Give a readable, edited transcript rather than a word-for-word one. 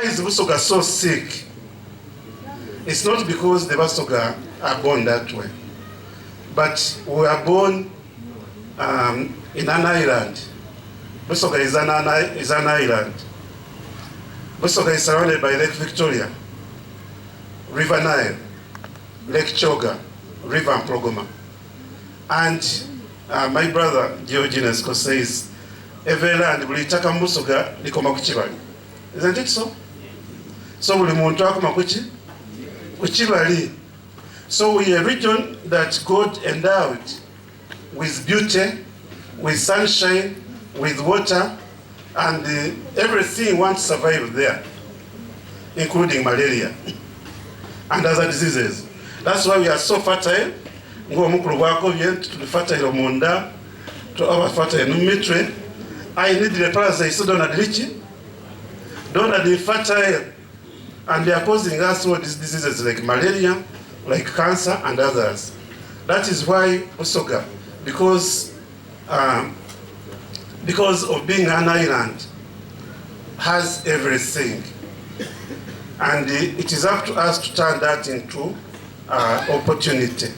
Is Busoga so sick? It's not because the Busoga are born that way, but we are born in an island. Busoga is an island. Busoga is surrounded by Lake Victoria, River Nile, Lake Choga, River Mprogoma. And my brother Georginesco says, every land bulitaka Busoga likoma kuchibali. Isn't it so? So buli muntu akoma kuchibali. So we are a region that God endowed with beauty, with sunshine, with water, and everything wants to survive there, including malaria and other diseases. That's why we are so fertile. Ngo mukuru wako vyentu tulifata munda to our fertile numitwe. I need the parasites so don't be fertile, and they are causing us all these diseases like malaria, like cancer and others. That is why Busoga, because of being an island, has everything, and it is up to us to turn that into opportunity.